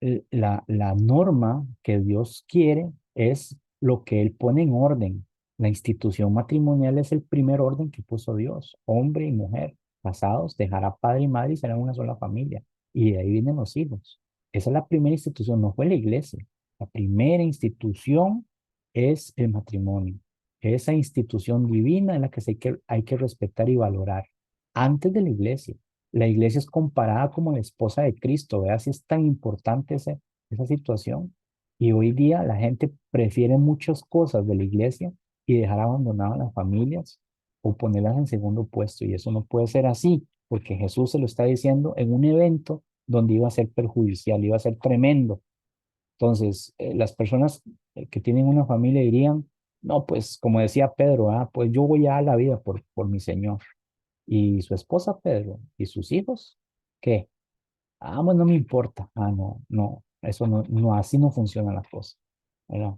la norma que Dios quiere es lo que Él pone en orden. La institución matrimonial es el primer orden que puso Dios. Hombre y mujer, casados, dejará padre y madre y serán una sola familia. Y de ahí vienen los hijos. Esa es la primera institución, no fue la iglesia. La primera institución es el matrimonio. Esa institución divina es la que hay que respetar y valorar antes de la iglesia. La iglesia es comparada como la esposa de Cristo. Vea si es tan importante esa situación. Y hoy día la gente prefiere muchas cosas de la iglesia y dejar abandonadas las familias o ponerlas en segundo puesto. Y eso no puede ser así, porque Jesús se lo está diciendo en un evento donde iba a ser perjudicial, iba a ser tremendo. Entonces, las personas que tienen una familia dirían, no, pues como decía Pedro, pues yo voy a dar la vida por mi Señor. Y su esposa Pedro y sus hijos, ¿qué? Pues no me importa. No, no, eso no, no, así no funciona la cosa. ¿Verdad?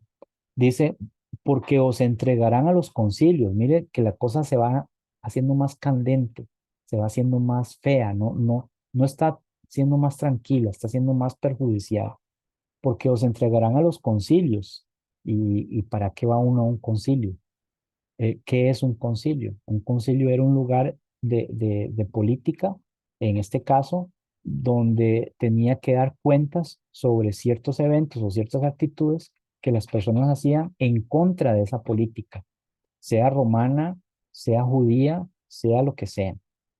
Dice, porque os entregarán a los concilios. Mire que la cosa se va haciendo más candente, se va haciendo más fea, no está siendo más tranquila, está siendo más perjudicial, porque os entregarán a los concilios. ¿Y para qué va uno a un concilio? ¿Qué es un concilio? Un concilio era un lugar de política, en este caso, donde tenía que dar cuentas sobre ciertos eventos o ciertas actitudes que las personas hacían en contra de esa política, sea romana, sea judía, sea lo que sea.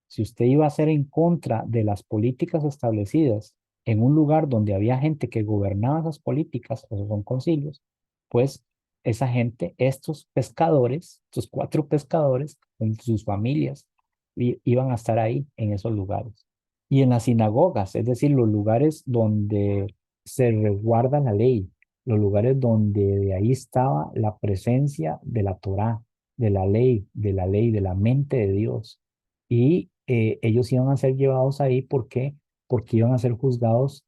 Si usted iba a hacer en contra de las políticas establecidas en un lugar donde había gente que gobernaba esas políticas, esos son concilios, pues esa gente, estos pescadores, estos cuatro pescadores con sus familias, iban a estar ahí en esos lugares. Y en las sinagogas, es decir, los lugares donde se resguarda la ley, los lugares donde de ahí estaba la presencia de la Torá, de la mente de Dios. Y ellos iban a ser llevados ahí, ¿por qué? Porque iban a ser juzgados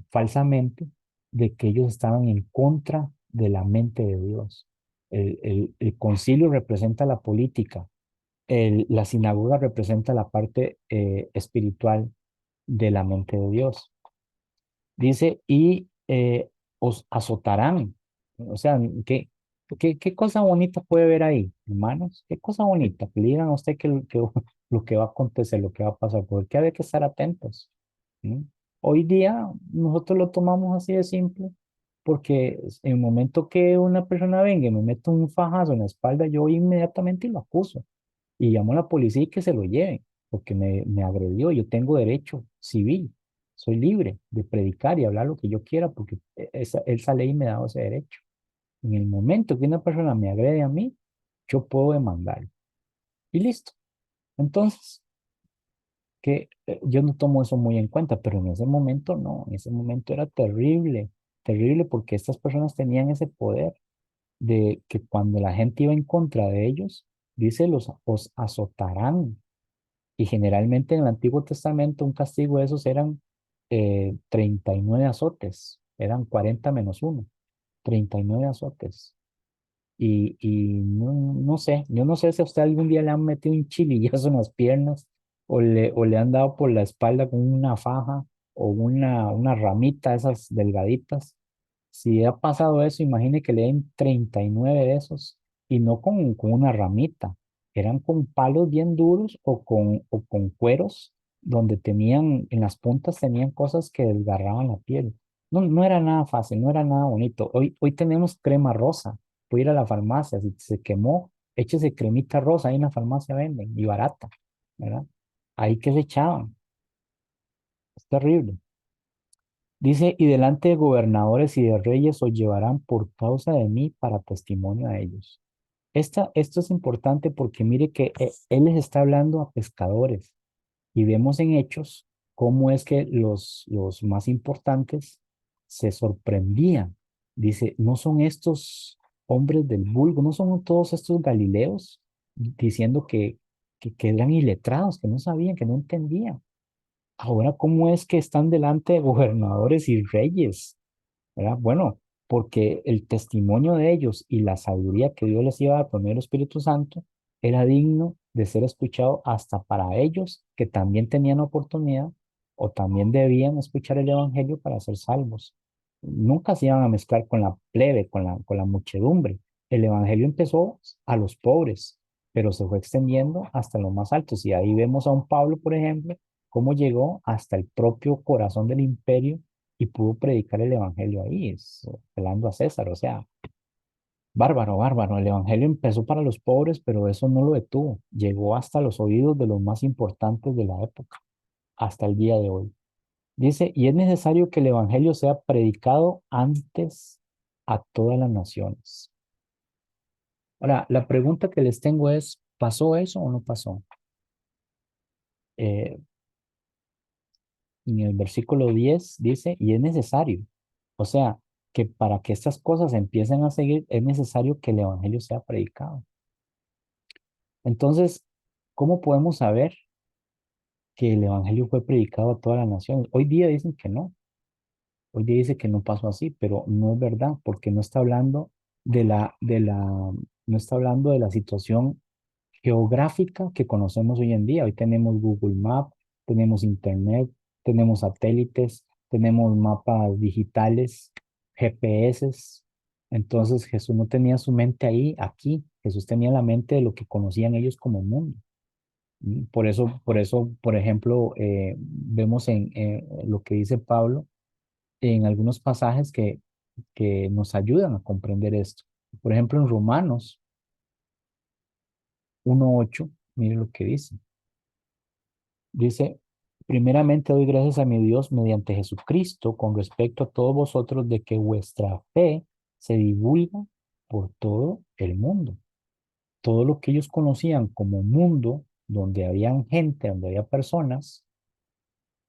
falsamente de que ellos estaban en contra de la mente de Dios. El concilio representa la política, la sinagoga representa la parte espiritual de la mente de Dios. Dice, y os azotarán. O sea, ¿qué cosa bonita puede ver ahí, hermanos? ¿Qué cosa bonita? Que le digan a usted lo que va a acontecer, lo que va a pasar, porque hay que estar atentos. ¿Mm? Hoy día nosotros lo tomamos así de simple, porque en el momento que una persona venga y me mete un fajazo en la espalda, yo inmediatamente lo acuso y llamo a la policía y que se lo lleven, porque me agredió. Yo tengo derecho civil, soy libre de predicar y hablar lo que yo quiera, porque esa ley me da ese derecho. En el momento que una persona me agrede a mí, yo puedo demandar y listo. Entonces, que yo no tomo eso muy en cuenta, pero en ese momento no, en ese momento era terrible, terrible porque estas personas tenían ese poder de que cuando la gente iba en contra de ellos, dice, os azotarán. Y generalmente en el Antiguo Testamento un castigo de esos eran 39 azotes, eran 40 menos uno, 39 azotes. Y no sé, yo no sé si a usted algún día le han metido un chilillazo en las piernas o le han dado por la espalda con una faja o una ramita, esas delgaditas. Si ha pasado eso, imagine que le den 39 de esos y no con una ramita, eran con palos bien duros o con cueros donde tenían, en las puntas tenían cosas que desgarraban la piel. No era nada fácil, no era nada bonito. Hoy tenemos crema rosa. Puede ir a la farmacia, si se quemó, échese cremita rosa, ahí en la farmacia venden y barata, ¿verdad? Ahí que se echaban, es terrible. Dice, y delante de gobernadores y de reyes os llevarán por causa de mí para testimonio a ellos. Esto es importante porque mire que él les está hablando a pescadores y vemos en Hechos cómo es que los más importantes se sorprendían. Dice, no son estos hombres del vulgo, no son todos estos galileos diciendo que eran iletrados, que no sabían, que no entendían. Ahora, ¿cómo es que están delante de gobernadores y reyes? ¿Verdad? Bueno, porque el testimonio de ellos y la sabiduría que Dios les iba a dar por medio del Espíritu Santo era digno de ser escuchado hasta para ellos que también tenían oportunidad o también debían escuchar el Evangelio para ser salvos. Nunca se iban a mezclar con la plebe, con la muchedumbre. El Evangelio empezó a los pobres, pero se fue extendiendo hasta los más altos. Y ahí vemos a un Pablo, por ejemplo, cómo llegó hasta el propio corazón del imperio y pudo predicar el evangelio ahí, apelando a César, o sea, bárbaro, bárbaro. El evangelio empezó para los pobres, pero eso no lo detuvo. Llegó hasta los oídos de los más importantes de la época, hasta el día de hoy. Dice, y es necesario que el evangelio sea predicado antes a todas las naciones. Ahora, la pregunta que les tengo es, ¿pasó eso o no pasó? Eh, en el versículo 10 dice, y es necesario. O sea, que para que estas cosas empiecen a seguir, es necesario que el evangelio sea predicado. Entonces, ¿cómo podemos saber que el evangelio fue predicado a todas las naciones? Hoy día dicen que no. Hoy día dice que no pasó así, pero no es verdad, porque no está hablando no está hablando de la situación geográfica que conocemos hoy en día. Hoy tenemos Google Maps, tenemos Internet, tenemos satélites, tenemos mapas digitales, GPS. Entonces Jesús no tenía su mente ahí, aquí. Jesús tenía la mente de lo que conocían ellos como mundo. Por eso, por ejemplo, vemos en lo que dice Pablo en algunos pasajes que nos ayudan a comprender esto. Por ejemplo, en Romanos 1:8, mire lo que dice. Dice, primeramente doy gracias a mi Dios mediante Jesucristo con respecto a todos vosotros de que vuestra fe se divulga por todo el mundo. Todo lo que ellos conocían como mundo, donde habían gente, donde había personas,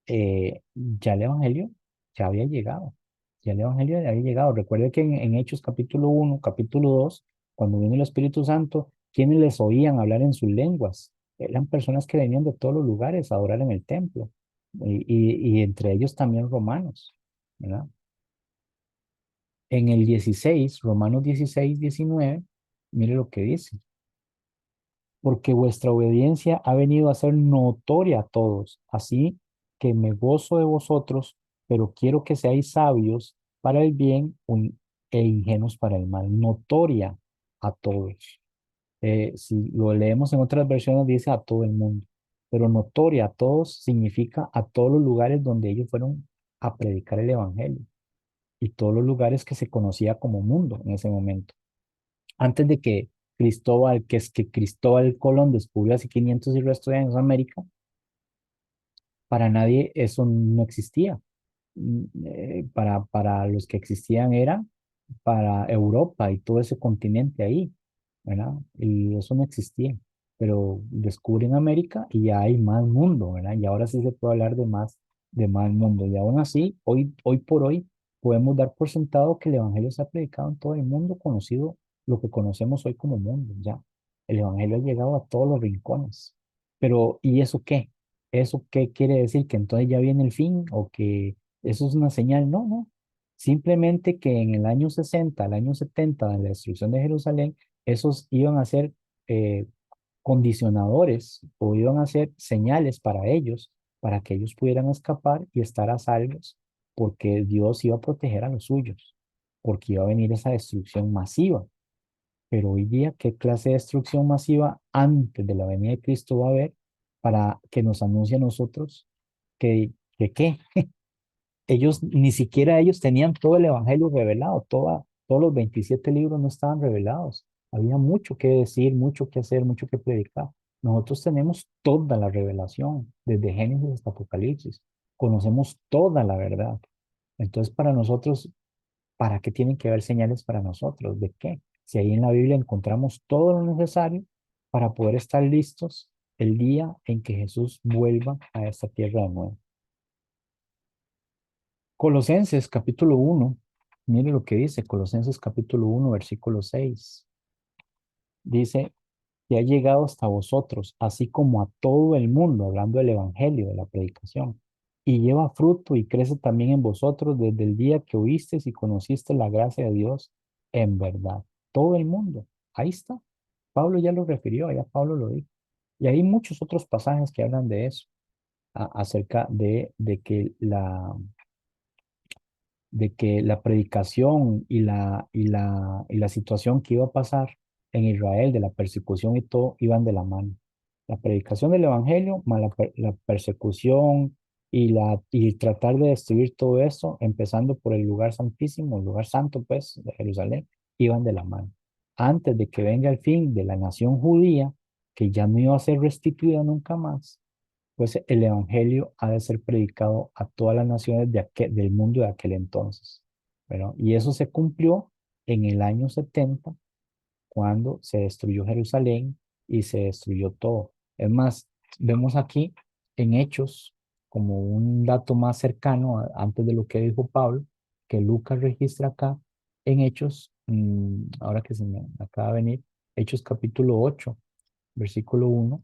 ya el Evangelio ya había llegado. Ya el Evangelio ya había llegado. Recuerde que en Hechos capítulo 1 capítulo 2 cuando vino el Espíritu Santo, quienes les oían hablar en sus lenguas? Eran personas que venían de todos los lugares a adorar en el templo. Y entre ellos también romanos, ¿verdad? En el 16 Romanos 16:19 mire lo que dice. Porque vuestra obediencia ha venido a ser notoria a todos, así que me gozo de vosotros, pero quiero que seáis sabios para el bien e ingenuos para el mal, notoria a todos. Si lo leemos en otras versiones, dice a todo el mundo, pero notoria a todos significa a todos los lugares donde ellos fueron a predicar el evangelio y todos los lugares que se conocía como mundo en ese momento antes de que Cristóbal Colón descubrió hace 500 y resto de años América, para nadie eso no existía. Para los que existían era para Europa y todo ese continente ahí, ¿verdad? Y eso no existía. Pero descubren América y ya hay más mundo, ¿verdad? Y ahora sí se puede hablar de más mundo. Y aún así, hoy por hoy, podemos dar por sentado que el Evangelio se ha predicado en todo el mundo conocido, lo que conocemos hoy como mundo, ya. El Evangelio ha llegado a todos los rincones. Pero, ¿y eso qué? ¿Eso qué quiere decir? ¿Que entonces ya viene el fin o que eso es una señal? No, no. Simplemente que en el año 60, el año 70, de la destrucción de Jerusalén, esos iban a ser eh, condicionadores o iban a ser señales para ellos, para que ellos pudieran escapar y estar a salvos, porque Dios iba a proteger a los suyos, porque iba a venir esa destrucción masiva. Pero hoy día, ¿qué clase de destrucción masiva antes de la venida de Cristo va a haber para que nos anuncie a nosotros que qué? Ellos, ni siquiera ellos tenían todo el evangelio revelado, todos los 27 libros no estaban revelados. Había mucho que decir, mucho que hacer, mucho que predicar. Nosotros tenemos toda la revelación, desde Génesis hasta Apocalipsis. Conocemos toda la verdad. Entonces, para nosotros, ¿para qué tienen que haber señales para nosotros? ¿De qué? Si ahí en la Biblia encontramos todo lo necesario para poder estar listos el día en que Jesús vuelva a esta tierra de nuevo. Colosenses capítulo 1, mire lo que dice Colosenses capítulo 1, versículo 6. Dice que ha llegado hasta vosotros, así como a todo el mundo, hablando del evangelio, de la predicación, y lleva fruto y crece también en vosotros desde el día que oísteis y conociste la gracia de Dios en verdad. Todo el mundo, ahí está. Pablo ya lo refirió, ya Pablo lo dijo. Y hay muchos otros pasajes que hablan de eso, acerca de que la predicación y la situación que iba a pasar en Israel, de la persecución y todo, iban de la mano. La predicación del evangelio más la persecución, y tratar de destruir todo eso, empezando por el lugar santísimo, el lugar santo, pues, de Jerusalén, iban de la mano. Antes de que venga el fin de la nación judía, que ya no iba a ser restituida nunca más, pues el evangelio ha de ser predicado a todas las naciones del mundo de aquel entonces. Bueno, y eso se cumplió en el año 70 cuando se destruyó Jerusalén y se destruyó todo. Es más, vemos aquí en Hechos, como un dato más cercano antes de lo que dijo Pablo, que Lucas registra acá en Hechos, ahora que se me acaba de venir, Hechos capítulo 8 versículo 1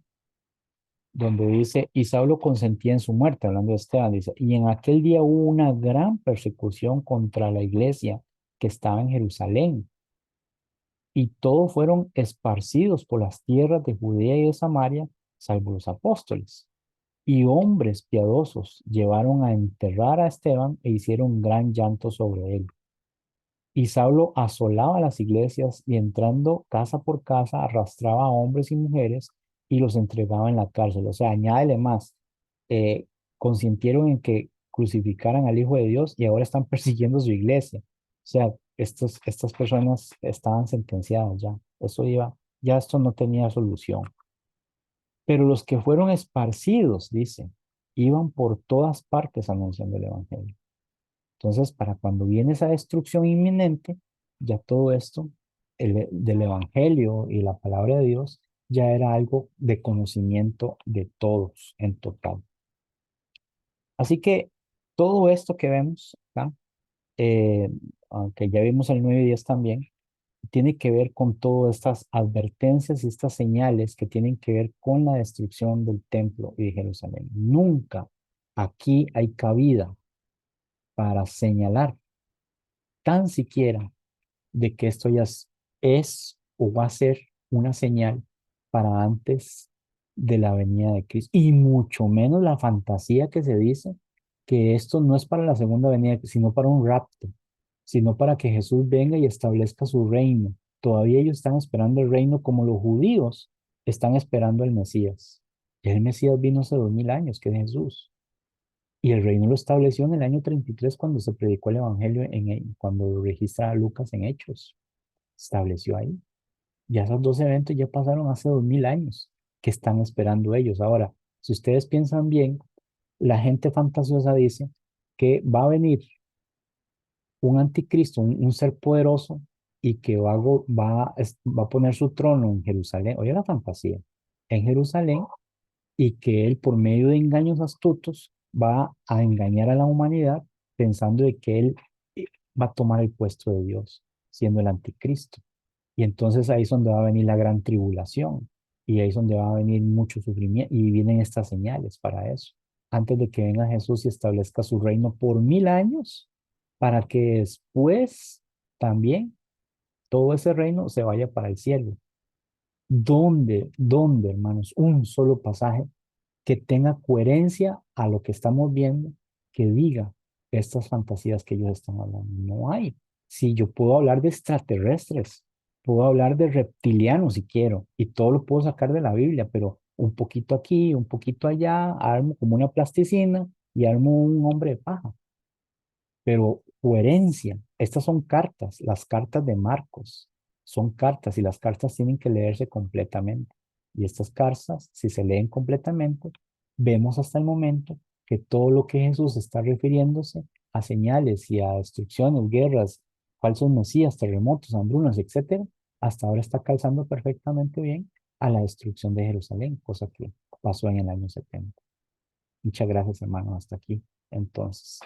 donde dice, y Saulo consentía en su muerte, hablando de Esteban, dice, y en aquel día hubo una gran persecución contra la iglesia que estaba en Jerusalén, y todos fueron esparcidos por las tierras de Judea y de Samaria, salvo los apóstoles. Y hombres piadosos llevaron a enterrar a Esteban e hicieron gran llanto sobre él. Y Saulo asolaba las iglesias y entrando casa por casa arrastraba a hombres y mujeres y los entregaba en la cárcel. O sea, añádele más, eh, consintieron en que crucificaran al Hijo de Dios y ahora están persiguiendo su iglesia. O sea, estas personas estaban sentenciadas ya. Eso iba, ya esto no tenía solución. Pero los que fueron esparcidos, dice, iban por todas partes anunciando el Evangelio. Entonces, para cuando viene esa destrucción inminente, ya todo esto del Evangelio y la palabra de Dios ya era algo de conocimiento de todos en total. Así que todo esto que vemos acá, eh, aunque ya vimos el 9 y 10 también, tiene que ver con todas estas advertencias y estas señales que tienen que ver con la destrucción del templo y de Jerusalén. Nunca aquí hay cabida para señalar tan siquiera de que esto ya es o va a ser una señal para antes de la venida de Cristo. Y mucho menos la fantasía que se dice que esto no es para la segunda venida, sino para un rapto, sino para que Jesús venga y establezca su reino. Todavía ellos están esperando el reino como los judíos están esperando el Mesías. El Mesías vino hace 2000 años, que es Jesús. Y el reino lo estableció en el año 33 cuando se predicó el Evangelio, cuando lo registra Lucas en Hechos. Estableció ahí. Ya esos dos eventos ya pasaron hace 2000 años que están esperando ellos. Ahora, si ustedes piensan bien, la gente fantasiosa dice que va a venir un anticristo, un ser poderoso, y que va a poner su trono en Jerusalén. Oye la fantasía, en Jerusalén, y que él por medio de engaños astutos va a engañar a la humanidad pensando de que él eh, va a tomar el puesto de Dios, siendo el anticristo. Y entonces ahí es donde va a venir la gran tribulación y ahí es donde va a venir mucho sufrimiento y vienen estas señales para eso. Antes de que venga Jesús y establezca su reino por 1000 años, para que después también todo ese reino se vaya para el cielo. ¿Dónde, hermanos? Un solo pasaje que tenga coherencia a lo que estamos viendo, que diga estas fantasías que ellos están hablando. No hay. Si yo puedo hablar de extraterrestres, puedo hablar de reptilianos si quiero, y todo lo puedo sacar de la Biblia, pero un poquito aquí, un poquito allá, armo como una plasticina y armo un hombre de paja. Pero coherencia, estas son cartas, las cartas de Marcos, son cartas y las cartas tienen que leerse completamente. Y estas cartas, si se leen completamente, vemos hasta el momento que todo lo que Jesús está refiriéndose a señales y a destrucciones, guerras, falsos mesías, terremotos, hambrunas, etcétera, hasta ahora está calzando perfectamente bien a la destrucción de Jerusalén, cosa que pasó en el año 70. Muchas gracias, hermano, hasta aquí. Entonces.